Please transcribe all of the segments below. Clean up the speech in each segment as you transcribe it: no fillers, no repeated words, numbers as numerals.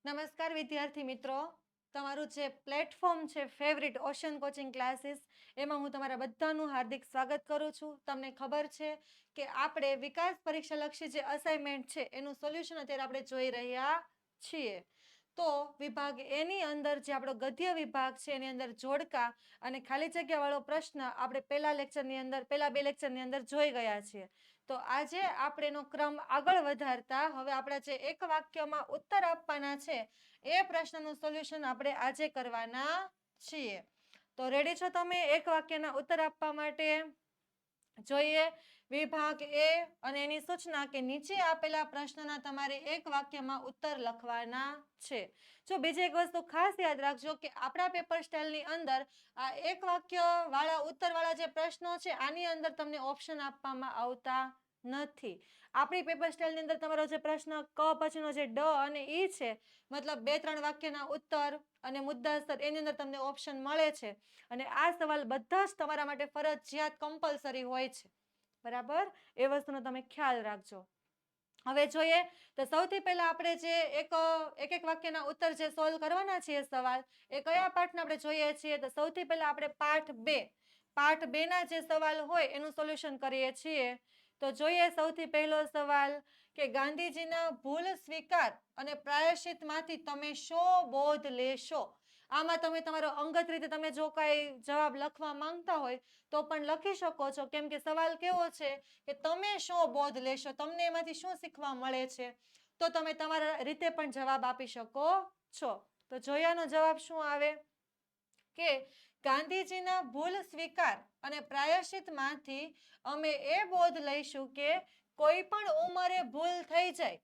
નમસ્કાર વિદ્યાર્થી મિત્રો, તમારું જે પ્લેટફોર્મ છે ફેવરિટ ઓશન કોચિંગ ક્લાસીસ, એમાં હું તમારા બધાનું હાર્દિક સ્વાગત કરું છું. તમને ખબર છે કે આપણે વિકાસ પરીક્ષાલક્ષી જે અસાઇનમેન્ટ છે એનું સોલ્યુશન અત્યારે આપણે જોઈ રહ્યા છીએ. તો વિભાગ એની અંદર જે આપણો ગદ્ય વિભાગ છે એની અંદર જોડકા અને ખાલી જગ્યાવાળો પ્રશ્ન આપણે પહેલા બે લેક્ચરની અંદર જોઈ ગયા છીએ. તો આજે આપણે એનો ક્રમ આગળ વધારતા હવે આપણા જે એક વાક્યમાં ઉત્તર આપવાના છે એ પ્રશ્નનું સોલ્યુશન આપણે આજે કરવાના છીએ. તો રેડી છો તમે એક વાક્યના ઉત્તર આપવા માટે? જોઈએ વિભાગ એ અને એની સૂચના કે નીચે આપેલા પ્રશ્નના તમારે એક વાક્યમાં ઉત્તર લખવાના છે. જો બીજી એક વસ્તુ ખાસ યાદ રાખજો કે આપણા પેપર સ્ટાઇલની અંદર આ એક વાક્ય વાળા ઉત્તર વાળા જે પ્રશ્નો છે આની અંદર તમને ઓપ્શન આપવામાં આવતા નથી. આપણી પેપર સ્ટાઇલની અંદર તમારો જે પ્રશ્ન ક પછીનો જે ડ અને ઈ છે, મતલબ 2-3 વાક્યના ઉત્તર અને મુદ્દાસર એની અંદર તમને ઓપ્શન મળે છે. અને આ સવાલ બધા જ તમારા માટે ફરજિયાત કમ્પલસરી હોય છે. બરાબર, એ વસ્તુનો તમે ખ્યાલ રાખજો. હવે જોઈએ તો સૌથી પહેલા આપણે જે એક વાક્યના ઉત્તર જે સોલ્વ કરવાના છીએ સવાલ, એ કયા પાઠના આપણે જોઈએ છીએ? તો સૌથી પહેલા આપણે પાઠ 2 ના જે સવાલ હોય એનું સોલ્યુશન કરીએ છીએ. તો જોઈએ સૌથી પહેલો સવાલ કે ગાંધીજીના ભૂલ સ્વીકાર અને પ્રાયશ્ચિતમાંથી તમે શો બોધ લેશો? આમાં તમે તમારો અંગત રીતે તમે જો કાંઈ જવાબ લખવા માંગતા હોય તો પણ લખી શકો છો, કેમ કે સવાલ કેવો છે કે તમે શો બોધ લેશો, તમને એમાંથી શું શીખવા મળે છે, તો તમે તમારા રીતે પણ જવાબ આપી શકો છો. તો જોયાનો જવાબ શું આવે કે ગાંધીજીના ભૂલ સ્વીકાર અને પ્રાયશ્ચિતમાંથી અમે એ બોધ લઈશું કે કોઈ પણ ઉંમરે ભૂલ થઈ જાય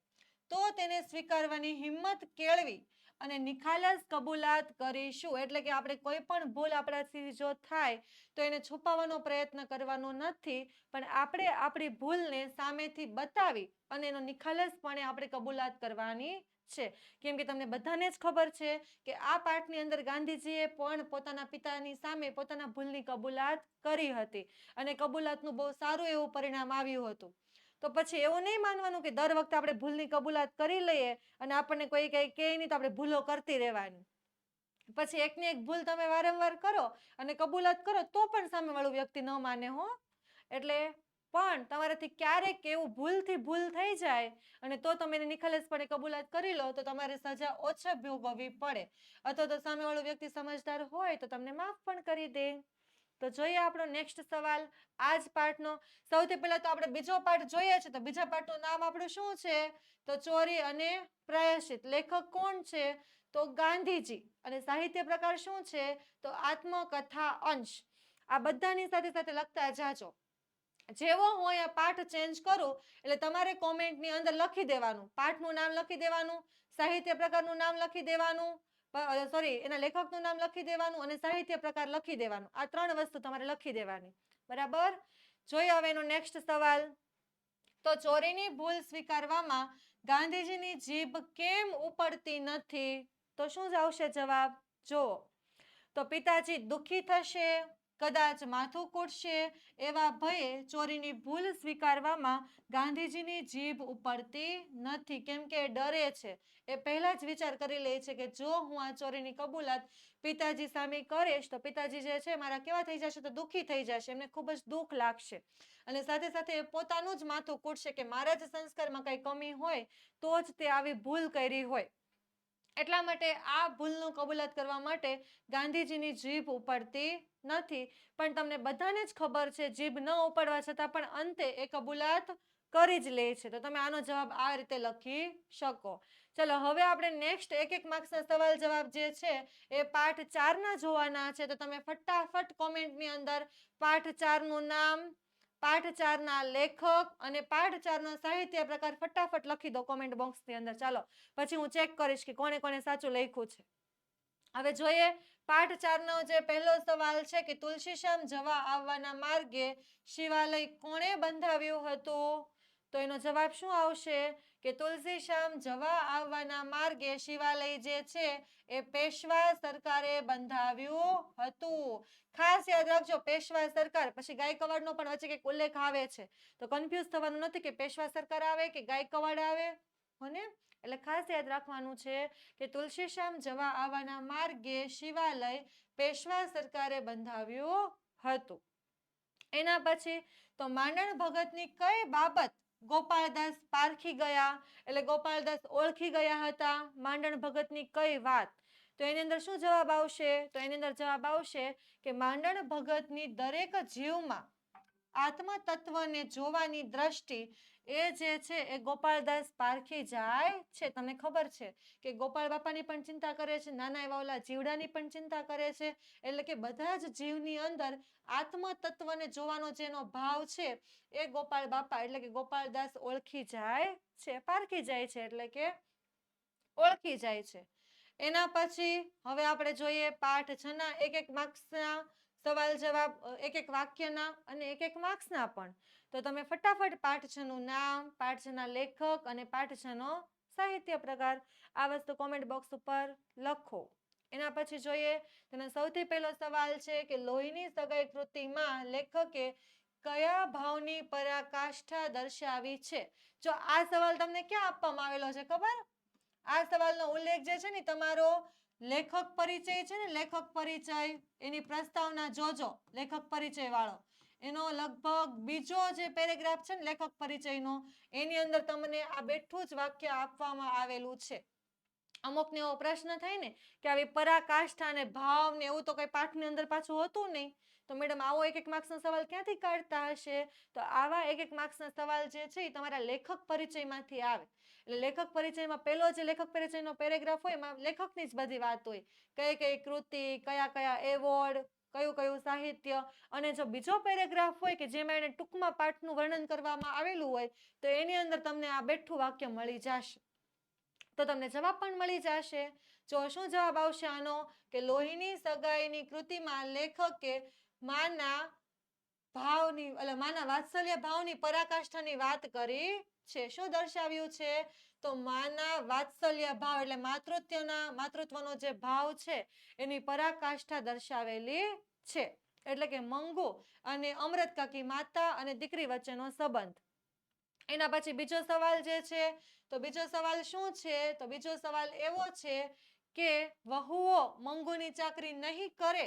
તો તેને સ્વીકારવાની હિંમત કેળવી અને નિખાલસ કબૂલાત કરીશું. એટલે કે આપણે કોઈ પણ ભૂલ આપણાથી જો થાય તો એને છુપાવવાનો પ્રયત્ન કરવાનો નથી, પણ આપણે આપણી ભૂલને સામેથી બતાવી અને એનો નિખાલસપણે આપણે કબૂલાત કરવાની છે. કેમ કે તમને બધાને જ ખબર છે કે આ પાઠની અંદર ગાંધીજીએ પણ પોતાના પિતાની સામે પોતાના ભૂલની કબૂલાત કરી હતી અને કબૂલાતનું બહુ સારું એવું પરિણામ આવ્યું હતું. તો પછી એવું નહીં માનવાનું કે દર વખતે આપણે ભૂલની કબૂલાત કરી લઈએ અને આપણને કોઈ કંઈ કહે નહીં તો આપણે ભૂલો કરતી રહેવાની. પછી એકની એક ભૂલ તમે વારંવાર કરો અને કબૂલાત કરો તો પણ સામેવાળું વ્યક્તિ ન માને હો. એટલે પણ તમારાથી ક્યારેક એવું ભૂલથી ભૂલ થઈ જાય અને તો તમે એને નિખાલસપણે કબૂલાત કરી લો તો તમારે સજા ઓછી ભોગવવી પડે, અથવા તો સામેવાળો વ્યક્તિ સમજદાર હોય તો તમને માફ પણ કરી દે. તો જોઈએ આપણો નેક્સ્ટ સવાલ આ જ પાઠનો. સૌથી પહેલા તો આપણે બીજો પાઠ જોઈએ છે. તો બીજા પાઠનું નામ આપણું શું છે? તો ચોરી અને પ્રાયશ્ચિત. લેખક કોણ છે? તો ગાંધીજી. અને સાહિત્ય પ્રકાર શું છે? તો આત્મકથા અંશ. આ બધાની સાથે સાથે લખતા જાજો. જેવો હું અહીંયા પાઠ ચેન્જ કરું એટલે તમારે કોમેન્ટની અંદર લખી દેવાનું, પાઠનું નામ લખી દેવાનું, સાહિત્ય પ્રકારનું નામ લખી દેવાનું, એના લેખકનું નામ લખી દેવાનું અને સાહિત્ય પ્રકાર લખી દેવાનું. આ 3 વસ્તુ તમારે લખી દેવાની. બરાબર, જોઈએ હવે એનો નેક્સ્ટ સવાલ. તો ચોરીની ભૂલ સ્વીકારવામાં ગાંધીજીની જીભ કેમ ઉપડતી નથી? તો શું જ આવશે જવાબ? જો તો પિતાજી દુઃખી થશે, કદાચ માથું કૂટશે એવા ભયે ચોરીની ભૂલ સ્વીકારવામાં ગાંધીજીની જીભ ઉપડતી નથી. કેમ કે ડરે છે. એ પહેલા જ વિચાર કરી લે છે કે જો હું આ ચોરીની કબૂલાત પિતાજી સામે કરીશ તો પિતાજી જે છે મારા કેવા થઈ જશે? તો દુઃખી થઈ જશે, એમને ખૂબ જ દુઃખ લાગશે અને સાથે સાથે એ પોતાનું જ માથું કૂટશે કે મારા જ સંસ્કારમાં કંઈ કમી હોય તો જ તે આવી ભૂલ કરી હોય. એટલા માટે આ ભૂલનું કબૂલાત કરવા માટે ગાંધીજીની જીભ ઉપડતી નથી. પણ તમને બધાને જ ખબર છે જીભ ન ઉપડવા છતાં પણ અંતે એ કબૂલાત કરી જ લે છે. તો તમે આનો જવાબ આ રીતે લખી શકો. ચલો હવે આપણે નેક્સ્ટ એક માર્ક્સના સવાલ જવાબ જે છે એ પાઠ 4 જોવાના છે. તો તમે ફટાફટ કોમેન્ટની અંદર પાઠ 4નું નામ, પાઠ 4ના લેખક અને પાઠ 4નો સાહિત્ય પ્રકાર ફટાફટ લખી દો કોમેન્ટ બોક્સની અંદર. ચાલો પછી હું ચેક કરીશ કે કોને કોને સાચું લખ્યું છે. હવે જોઈએ પાઠ 4નો જે પહેલો સવાલ છે કે તુલસીશ્યામ જવા આવવાના માર્ગે શિવાલય કોણે બંધાવ્યું હતું? તો એનો જવાબ શું આવશે કે તુલસીશ્યામ જવા આવવાના માર્ગે શિવાલય જે છે એ પેશવા સરકારે બંધાવ્યું હતું. ખાસ યાદ રાખજો, પેશવા સરકાર. પછી ગાયકવાડનો પણ વચ્ચે કંઈક ઉલ્લેખ આવે છે તો કન્ફ્યુઝ થવાનું નથી કે પેશવા સરકાર આવે કે ગાયકવાડ આવે. હો ને? એટલે ખાસ યાદ રાખવાનું છે કે તુલસીશ્યામ જવા આવવાના માર્ગે શિવાલય પેશવા સરકારે બંધાવ્યું હતું. એના પછી તો માંડણ ભગતની કઈ બાબત ગોપાળદાસ પારખી ગયા, એટલે ગોપાળદાસ ઓળખી ગયા હતા માંડણ ભગતની કઈ વાત? તો એની અંદર શું જવાબ આવશે? તો એની અંદર જવાબ આવશે કે માંડણ ભગતની દરેક જીવમાં આત્મ તત્વને જોવાની દ્રષ્ટિ એ જે છે એ ગોપાળદાસ પારખી જાય છે. તમને ખબર છે કે ગોપાળ બાપાની પણ ચિંતા કરે છે, નાના એવા ઓલા જીવડાની પણ ચિંતા કરે છે. એટલે કે બધા જ જીવની અંદર આત્મ તત્વને જોવાનો જેનો ભાવ છે એ ગોપાળ બાપા એટલે કે ગોપાળદાસ ઓળખી જાય છે, પારખી જાય છે, એટલે કે ઓળખી જાય છે. એના પછી હવે આપણે જોઈએ પાઠ 6 ના એક માર્ક્સના સવાલ જવાબ, એક વાક્યના અને એક માર્ક્સના પણ. તો તમે ફટાફટ પાઠ 6 નું નામ, પાઠ 6 ના લેખક અને પાઠ 6 નો સાહિત્ય પ્રકાર આ વસ્તુ કોમેન્ટ બોક્સ ઉપર લખો. એના પછી જોઈએ તેનો સૌથી પહેલો સવાલ છે કે લોહીની સગાઈ કૃતિમાં લેખકે કયા ભાવની પરાકાષ્ઠા દર્શાવી છે? જો આ સવાલ તમને ક્યાં આપવામાં આવેલો છે ખબર? આ સવાલનો ઉલ્લેખ જે છે ને તમારો લેખક પરિચય છે ને, લેખક પરિચય એની પ્રસ્તાવના જોજો, લેખક પરિચય વાળો એનો લગભગ બીજો જે પેરેગ્રાફ છે ને લેખક પરિચયનો, એની અંદર તમને આ બેઠું જ વાક્ય આપવામાં આવેલું છે. અમુકને એવો પ્રશ્ન થાય ને કે આવી પરાકાષ્ઠા અને ભાવ ને એવું તો કઈ પાઠની અંદર પાછું હોતું નહીં, તો મેડમ આવો એક માર્ક્સનો સવાલ ક્યાંથી કાઢતા હશે? તો આવા એક માર્ક્સના સવાલ જે છે એ તમારા લેખક પરિચયમાંથી આવે. એટલે લેખક પરિચયમાં પહેલો જે લેખક પરિચયનો પેરેગ્રાફ હોય એમાં લેખકની જ બધી વાત હોય, કઈ કઈ કૃતિ, કયા કયા એવોર્ડ, કયું કયું સાહિત્ય. અને જો બીજો પેરેગ્રાફ હોય કે જેમાં એને ટૂંકમાં પાઠનું વર્ણન કરવામાં આવેલું હોય તો એની અંદર તમને આ બેઠું વાક્ય મળી જશે, તો તમને જવાબ પણ મળી જશે. જો શું જવાબ આવશે આનો? કે લોહીની સગાઈની કૃતિમાં લેખકે માના ભાવની એટલે માના વાત્સલ્ય ભાવની પરાકાષ્ઠાની વાત કરી છે. શું દર્શાવ્યું છે? તો માના વાત્સલ્ય ભાવ એટલે માતૃત્વનો જે ભાવ છે એની પરાકાષ્ઠા દર્શાવેલી છે. એટલે કે મંગુ અને અમૃત કાકી માતા અને દીકરી વચ્ચેનો સંબંધ. એના પછી બીજો સવાલ જે છે, તો બીજો સવાલ શું છે? તો બીજો સવાલ એવો છે કે વહુઓ મંગુની ચાકરી નહીં કરે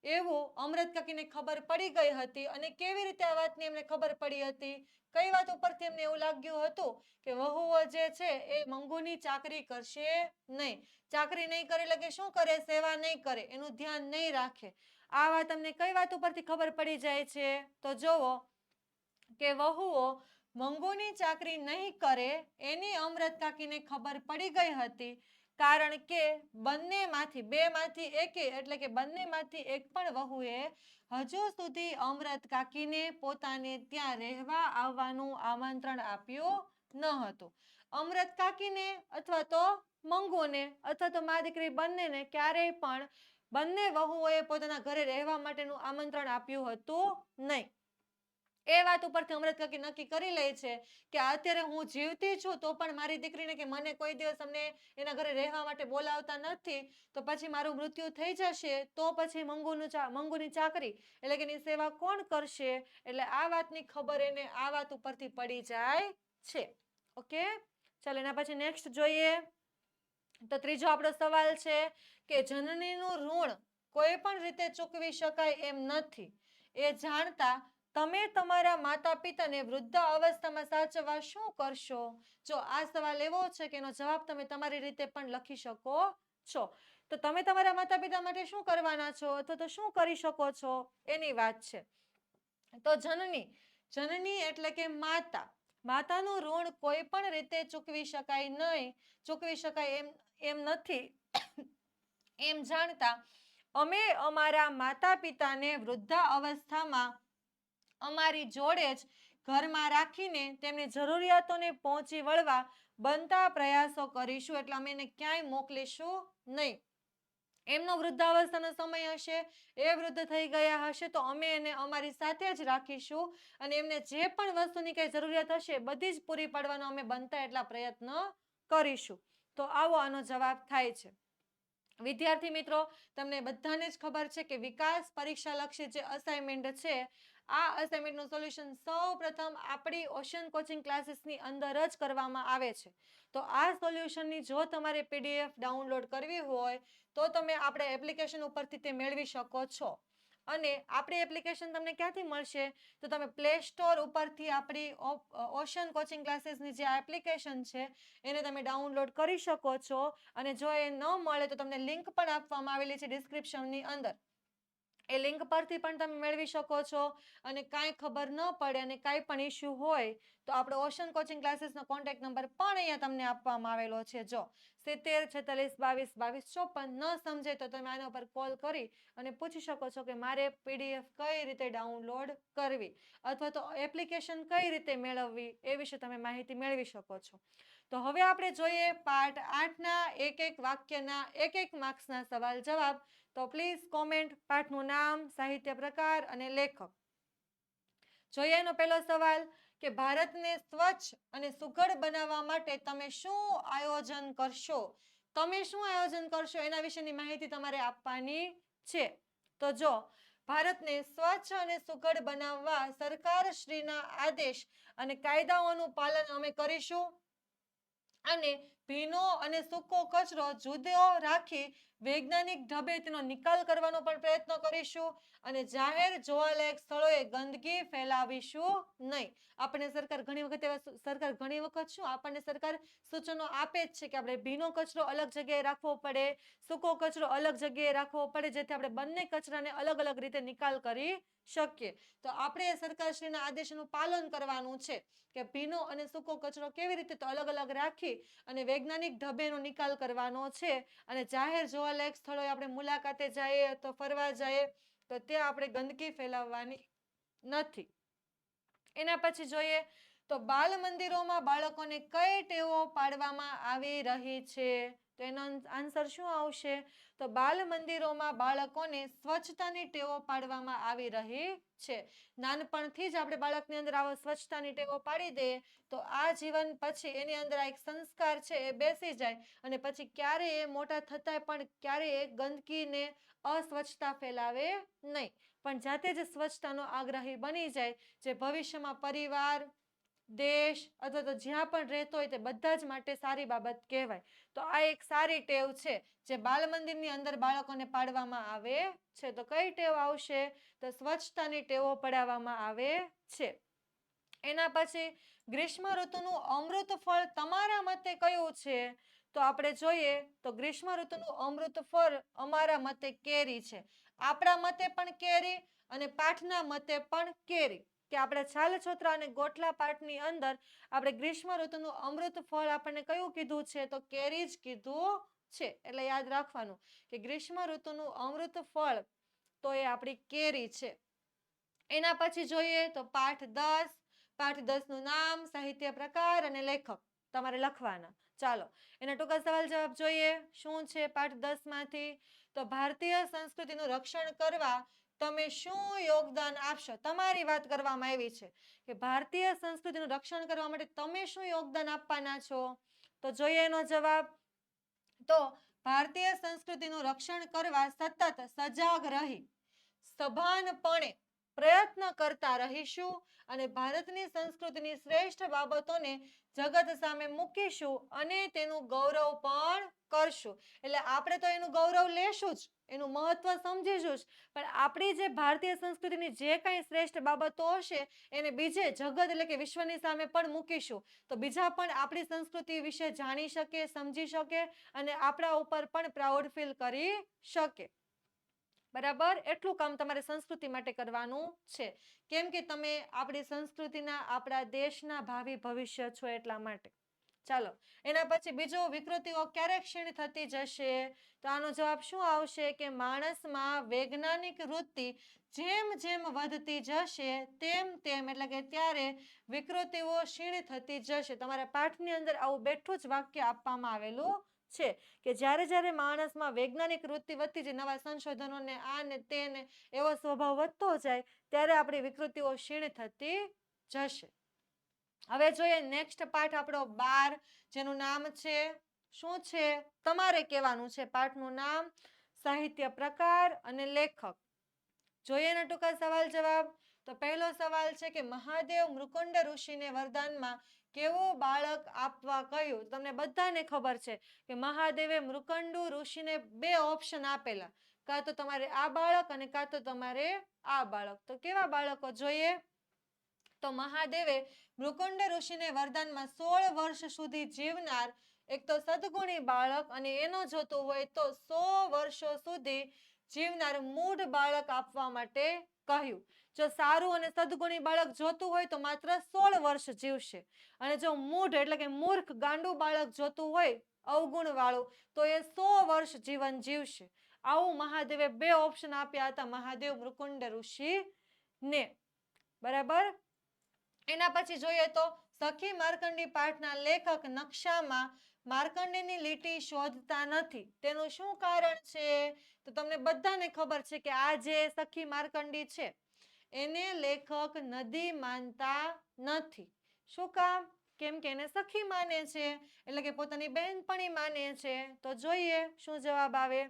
એવું અમૃત કાકીને ખબર પડી ગઈ હતી. અને કેવી રીતે આ વાતની એમને ખબર પડી હતી? કઈ વાત ઉપરથી એમને એવું લાગ્યું હતું કે વહુઓ જે છે એ મંગુની ચાકરી કરશે નહીં? ચાકરી નહીં કરે એટલે કે શું કરે? સેવા નહીં કરે, એનું ધ્યાન નહીં રાખે. આ વાત તમને કઈ વાત ઉપરથી ખબર પડી જાય છે? તો જોવો કે વહુઓ મંગુની ચાકરી નહીં કરે એની અમૃત કાકીને ખબર પડી ગઈ હતી, કારણ કે બેમાંથી એકે એટલે કે બંનેમાંથી એક પણ વહુએ હજુ સુધી અમૃત કાકીને પોતાને ત્યાં રહેવા આવવાનું આમંત્રણ આપ્યું ન હતું. અમૃત કાકીને અથવા તો મંગુને અથવા તો મા દીકરી બંનેને ક્યારેય પણ બંને વહુઓએ પોતાના ઘરે રહેવા માટેનું આમંત્રણ આપ્યું હતું નહીં. એ વાત ઉપરથી અમૃત કાકી નક્કી કરી લે છે કે અત્યારે હું જીવતી છું તો પણ મારી દીકરીને કે મને કોઈ દિવસ અમને એના ઘરે રહેવા માટે બોલાવતા નથી, તો પછી મારું મૃત્યુ થઈ જશે તો પછી મંગુની ચાકરી એટલે કે એની સેવા કોણ કરશે? એટલે આ વાતની ખબર એને આ વાત ઉપરથી પડી જાય છે. ઓકે, ચાલો એના પછી નેક્સ્ટ જોઈએ. તો ત્રીજો આપણો સવાલ છે કે જનનીનું ઋણ કોઈ પણ રીતે ચૂકવી શકાય એમ નથી એ જાણતા તમે તમારા માતા પિતાને વૃદ્ધ અવસ્થામાં સાચવવા શું કરશો? જો આ સવાલ એવો છે કે એનો જવાબ તમે તમારી રીતે પણ લખી શકો છો. તો તમે તમારા માતા પિતા માટે શું કરવાના છો અથવા તો શું કરી શકો છો એની વાત છે. તો જનની એટલે કે માતાનું ઋણ કોઈ પણ રીતે ચૂકવી શકાય એમ નથી એમ જાણતા અમે અમારા માતા પિતાને વૃદ્ધા અવસ્થામાં અમારી જોડે જ ઘરમાં રાખીને તેમની જરૂરિયાતોને પહોંચી વળવા બનતા પ્રયાસો કરીશું. એટલે અમે એને ક્યાંય મોકલીશું નહીં. એમનો વૃદ્ધાવસ્થાનો સમય હશે, એ વૃદ્ધ થઈ ગયા હશે તો અમે એને અમારી સાથે જ રાખીશું અને એમને જે પણ વસ્તુની કઈ જરૂરિયાત હશે બધી જ પૂરી પાડવાનો અમે બનતા એટલા પ્રયત્ન કરીશું. તો આવો આનો જવાબ થાય છે. વિદ્યાર્થી મિત્રો, તમને બધાને જ ખબર છે કે વિકાસ પરીક્ષા લક્ષી જે અસાઇનમેન્ટ છે આ અસાઇનમેન્ટનું સોલ્યુશન સૌ પ્રથમ આપણી ઓશન કોચિંગ ક્લાસીસની અંદર જ કરવામાં આવે છે. તો આ સોલ્યુશનની જો તમારે PDF ડાઉનલોડ કરવી હોય તો તમે આપણે એપ્લિકેશન ઉપરથી તે મેળવી શકો છો. અને આપણી એપ્લિકેશન તમને ક્યાંથી મળશે? તો તમે પ્લે સ્ટોર ઉપરથી આપણી ઓશન કોચિંગ ક્લાસીસની જે એપ્લિકેશન છે એને તમે ડાઉનલોડ કરી શકો છો. અને જો એ ન મળે તો તમને લિંક પણ આપવામાં આવેલી છે ડિસ્ક્રિપ્શનની અંદર. એ લિંક પરથી પણ તમે મેળવી શકો છો. અને કાંઈ ખબર ન પડે અને કાંઈ પણ ઇશ્યુ હોય તો આપણો ઓશન કોચિંગ ક્લાસીસનો કોન્ટેક્ટ નંબર પણ અહીંયા તમને આપવામાં આવેલો છે. જો 70 46 22 22 54. ન સમજે તો તમે આના પર કોલ કરી અને પૂછી શકો છો કે મારે PDF કઈ રીતે ડાઉનલોડ કરવી અથવા તો એપ્લિકેશન કઈ રીતે મેળવવી એ વિશે તમે માહિતી મેળવી શકો છો. તો હવે આપણે જોઈએ પાર્ટ 8ના એક વાક્યના એક માર્ક્સના સવાલ જવાબ. તો પ્લીઝ કોમેન્ટ પાઠનું નામ, સાહિત્ય પ્રકાર અને લેખક. જોઈએ એનો પહેલો સવાલ કે ભારતને સ્વચ્છ અને સુઘડ બનાવવા માટે તમે શું આયોજન કરશો? તમે શું આયોજન કરશો એના વિશેની માહિતી તમારે આપવાની છે. તો જો ભારતને સ્વચ્છ અને સુઘડ બનાવવા સરકારશ્રીના આદેશ અને કાયદાઓનું પાલન અમે કરીશું. અને ભીનો અને સૂકો કચરો જુદો રાખી વૈજ્ઞાનિક ઢબે તેનો નિકાલ કરવાનો પણ પ્રયત્ન કરીશું. અને જાહેર જોવાલાયક સ્થળોએ ગંદકી ફેલાવીશું નહીં. આપણને સરકાર ઘણી વખત શું આપણને સરકાર સૂચનો આપે જ છે કે આપણે ભીનો કચરો અલગ જગ્યાએ રાખવો પડે, સૂકો કચરો અલગ જગ્યાએ રાખવો પડે, જેથી આપણે બંને કચરાને અલગ અલગ રીતે નિકાલ કરી શકીએ. તો આપણે સરકારશ્રીના આદેશનું પાલન કરવાનું છે કે ભીનો અને સૂકો કચરો કેવી રીતે તો અલગ અલગ રાખી અને વૈજ્ઞાનિક ઢબેનો નિકાલ કરવાનો છે. અને જાહેર જોવાલાયક સ્થળોએ આપણે મુલાકાતે જઈએ તો ફરવા જઈએ તો ત્યાં આપણે ગંદકી ફેલાવવાની નથી. એના પછી જોઈએ તો બાલ મંદિરોમાં બાળકોને કઈ ટેવો પાડવામાં આવી રહી છે? તો એનો આન્સર શું આવશે? તો બાલ મંદિરોમાં બાળકોને સ્વચ્છતાની ટેવો પાડવામાં આવી રહી છે. નાનપણથી જ આપણે બાળકની અંદર આવો સ્વચ્છતાની ટેવો પાડી દઈએ તો આ જીવન પછી એની અંદર આ એક સંસ્કાર છે એ બેસી જાય અને પછી ક્યારેય મોટા થતા પણ ક્યારેય ગંદકીને અસ્વચ્છતા ફેલાવે નહીં. પણ જાતે જ સ્વચ્છતાનો આગ્રહી બની જાય જે ભવિષ્યમાં પરિવાર, દેશ અથવા તો જ્યાં પણ રહેતો હોય તે બધા જ માટે સારી બાબત કહેવાય. તો આ એક સારી ટેવ છે જે બાલ મંદિરની અંદર બાળકોને પાડવામાં આવે છે. તો કઈ ટેવ આવશે? તો સ્વચ્છતાની ટેવો પડાવવામાં આવે છે. એના પછી ગ્રીષ્મ ઋતુનું અમૃત ફળ તમારા મતે કયું છે? તો આપણે જોઈએ તો ગ્રીષ્મ ઋતુનું અમૃત ફળ અમારા મતે કેરી છે. આપણા મતે પણ કેરી અને પાઠના મતે પણ કેરી. કે આપણે છાલછોતરા અને ગોઠલા પાઠની અંદર આપણે ગ્રીષ્મ ઋતુનું અમૃત ફળ આપણને કયું કીધું છે? તો કેરી જ કીધું છે. એટલે યાદ રાખવાનું કે ગ્રીષ્મ ઋતુનું અમૃત ફળ તો એ આપણી કેરી છે. એના પછી જોઈએ તો પાઠ 10. પાઠ 10નું નામ, સાહિત્ય પ્રકાર અને લેખક તમારે લખવાના. ચાલો એના ટૂંકા સવાલ જવાબ જોઈએ. શું છે પાઠ 10માંથી? તો ભારતીય સંસ્કૃતિનું રક્ષણ કરવા તમે શું યોગદાન આપશો? તમારી વાત કરવામાં આવી છે કે ભારતીય સંસ્કૃતિનું રક્ષણ કરવા માટે તમે શું યોગદાન આપવાના છો? તો જોઈએ એનો જવાબ. તો ભારતીય સંસ્કૃતિનું રક્ષણ કરવા સતત સજાગ રહી સભાનપણે પ્રયત્ન કરતા રહીશું અને ભારતની સંસ્કૃતિની શ્રેષ્ઠ બાબતોને જગત સામે મૂકીશું અને તેનું ગૌરવ પણ કરશું. એટલે આપણે તો એનું ગૌરવ લેશું જ, એનું મહત્વ સમજીશું જ, પણ આપણી જે ભારતીય સંસ્કૃતિની જે કાંઈ શ્રેષ્ઠ બાબતો હશે એને બીજે જગત એટલે કે વિશ્વની સામે પણ મૂકીશું તો બીજા પણ આપણી સંસ્કૃતિ વિશે જાણી શકે, સમજી શકે અને આપણા ઉપર પણ પ્રાઉડ ફીલ કરી શકે. બરાબર? એટલું કામ તમારે સંસ્કૃતિ માટે કરવાનું છે. કેમ કે તમે આપણી સંસ્કૃતિના, આપણા દેશના ભાવિ ભવિષ્ય છો એટલા માટે. ચાલો એના પછી બીજું, વિકૃતિઓ ક્યારે ક્ષીણ થતી જશે? તો આનો જવાબ શું આવશે કે માણસમાં વૈજ્ઞાનિક વૃત્તિ જેમ જેમ વધતી જશે તેમ તેમ એટલે કે ત્યારે વિકૃતિઓ ક્ષીણ થતી જશે. તમારા પાઠની અંદર આવું બેઠું જ વાક્ય આપવામાં આવેલું છે કે જ્યારે જ્યારે માણસમાં વૈજ્ઞાનિક વૃત્તિ વધતી જાય, નવા સંશોધનોને આ ને તે ને એવો સ્વભાવ વધતો જાય ત્યારે આપણી વિકૃતિઓ ક્ષીણ થતી જશે. હવે જોઈએ નેક્સ્ટ પાઠ આપણો 12 જેનું નામ છે શું છે? તમારે કહેવાનું છે પાઠનું નામ, સાહિત્ય પ્રકાર અને લેખક. જોઈએ એના ટૂંકા સવાલ જવાબ. તો પહેલો સવાલ છે કે મહાદેવ મૃકુંડ ઋષિને વરદાનમાં કેવું બાળક આપવા કહ્યું. તમને બધાને ખબર છે કે મહાદેવે મૃકંડુ ઋષિને 2 ઓપ્શન આપેલા, કાં તો તમારે આ બાળક અને કાં તો તમારે આ બાળક. તો કેવા બાળકો જોઈએ? તો મહાદેવે મૃકુંડ ઋષિને વરદાનમાં 16 વર્ષ સુધી જીવનાર એક તો સદગુણી બાળક અને એનો જોતું હોય તો 100 વર્ષો સુધી જીવનાર મૂઢ બાળક આપવા માટે કહ્યું. જો સારું અને સદગુણી બાળક જોતું હોય તો માત્ર 16 વર્ષ જીવશે, અને જો મૂઢ એટલે કે મૂર્ખ ગાંડું બાળક જોતું હોય અવગુણ વાળું તો એ 100 વર્ષ જીવન જીવશે. આવું મહાદેવે 2 ઓપ્શન આપ્યા હતા મહાદેવ મૃકુંડ ઋષિ ને. બરાબર. એના પછી જોઈએ તો સખી માર્કંડી પાઠના લેખક નકશામાં માર્કંડેયની લીટી શોધતા નથી. તેનું શું કારણ છે? તો તમને બધાને ખબર છે કે આ જે સખી માર્કંડી છે એને લેખક નદી માનતા નથી. શું કામ? કેમ કે એને સખી માને છે, એટલે કે પોતાની બહેનપણી માને છે. તો જોઈએ શું જવાબ આવે.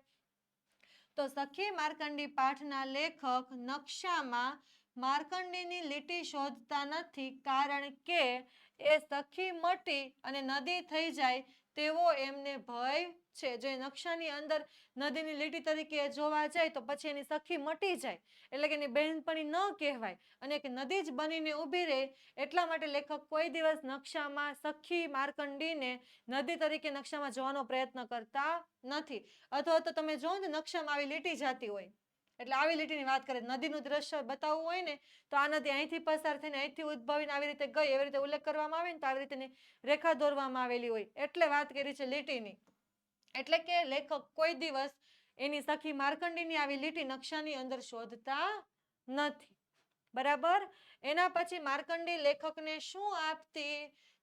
તો સખી માર્કંડી પાઠના લેખક નકશામાં માર્કંડેયની લીટી શોધતા નથી, કારણ કે એ સખી મટી અને નદી થઈ જાય તેવો એમને ભય છે. જો એ નકશાની અંદર નદીની લીટી તરીકે જોવા જાય તો પછી એની સખી મટી જાય, એટલે કે એની બહેનપણી ન કહેવાય અને એક નદી જ બનીને ઊભી રહે. એટલા માટે લેખક કોઈ દિવસ નકશામાં સખી માર્કંડીને નદી તરીકે નકશામાં જોવાનો પ્રયત્ન કરતા નથી. અથવા તો તમે જોવો ને નકશામાં આવી લીટી જતી હોય એટલે આવી લીટીની વાત કરે. નદીનું દ્રશ્ય બતાવવું હોય ને તો આ નદી અહીંથી પસાર થઈને અહીંથી ઉદ્ભવીને આવી રીતે ગઈ એવી રીતે ઉલ્લેખ કરવામાં આવે ને તો આવી રીતે રેખા દોરવામાં આવેલી હોય એટલે વાત કરી છે લીટીની. એટલે કે લેખક કોઈ દિવસ એની સખી માર્કંડીની આવી લીટી નકશાની અંદર શોધતા નથી. બરાબર. એના પછી માર્કંડી લેખકને શું આપતી?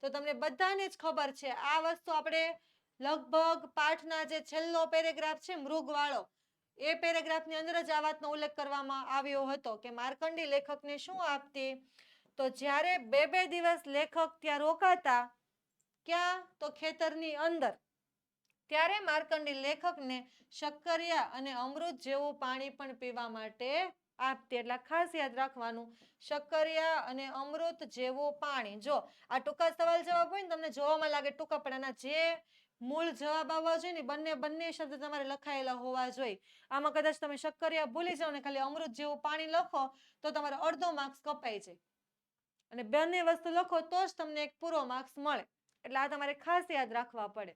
તો તમને બધાને જ ખબર છે આ વસ્તુ. આપણે લગભગ પાઠના જે છેલ્લો પેરેગ્રાફ છે મૃગવાળો, એ પેરેગ્રાફની અંદર જ આ વાતનો ઉલ્લેખ કરવામાં આવ્યો હતો કે માર્કંડી લેખકને શું આપતી. તો જ્યારે 2-2 દિવસ લેખક ત્યાં રોકાતા, ક્યાં? તો ખેતરની અંદર, ત્યારે માર્કંડી લેખકને શક્કરિયા અને અમૃત જેવું પાણી પણ પીવા માટે આપતી. એટલે ખાસ યાદ રાખવાનું, શક્કરિયા અને અમૃત જેવું પાણી. જો આ ટૂંકા સવાલ જવાબ હોય ને તમને જોવામાં લાગે ટૂંકા, પણ આના જે મૂળ જવાબ આવવા જોઈએ ને બંને શબ્દ તમારે લખાયેલા હોવા જોઈએ. આમાં કદાચ તમે શક્કરિયા ભૂલી જાઓ ને ખાલી અમૃત જેવું પાણી લખો તો તમારો અડધો માર્ક્સ કપાઈ જાય, અને બંને વસ્તુ લખો તો જ તમને એક પૂરો માર્ક્સ મળે. એટલે આ તમારે ખાસ યાદ રાખવા પડે.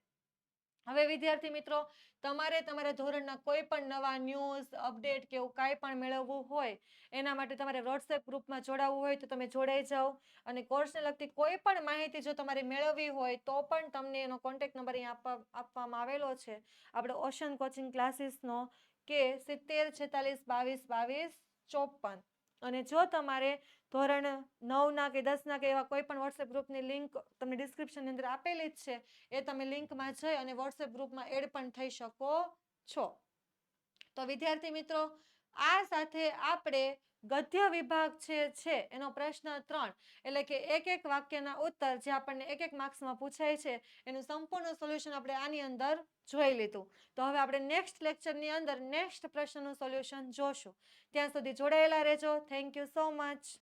હવે વિદ્યાર્થી મિત્રો, તમારે તમારા ધોરણના કોઈ પણ નવા ન્યૂઝ અપડેટ કે એવું કાંઈ પણ મેળવવું હોય એના માટે તમારે વોટ્સએપ ગ્રુપમાં જોડાવવું હોય તો તમે જોડાઈ જાઓ. અને કોર્સને લગતી કોઈ પણ માહિતી જો તમારે મેળવવી હોય તો પણ તમને એનો કોન્ટેક્ટ નંબર અહીંયા આપવામાં આવેલો છે આપણે ઓશન કોચિંગ ક્લાસીસનો, કે 7046222254. અને જો તમારે ધોરણ 9ના કે 10ના કે એવા કોઈ પણ વોટ્સએપ ગ્રુપની લિંક તમને ડિસ્ક્રિપ્શનની અંદર આપેલી જ છે, એ તમે લિંકમાં જઈ અને વોટ્સએપ ગ્રુપમાં એડ પણ થઈ શકો છો. તો વિદ્યાર્થી મિત્રો, આ સાથે આપણે ગદ્ય વિભાગ છે એનો પ્રશ્ન 3 એટલે કે એક વાક્યના ઉત્તર જે આપણને એક માર્ક્સમાં પૂછાય છે એનું સંપૂર્ણ સોલ્યુશન આપણે આની અંદર જોઈ લીધું. તો હવે આપણે નેક્સ્ટ લેક્ચરની અંદર નેક્સ્ટ પ્રશ્નનું સોલ્યુશન જોશું. ત્યાં સુધી જોડાયેલા રહેજો. Thank you so much.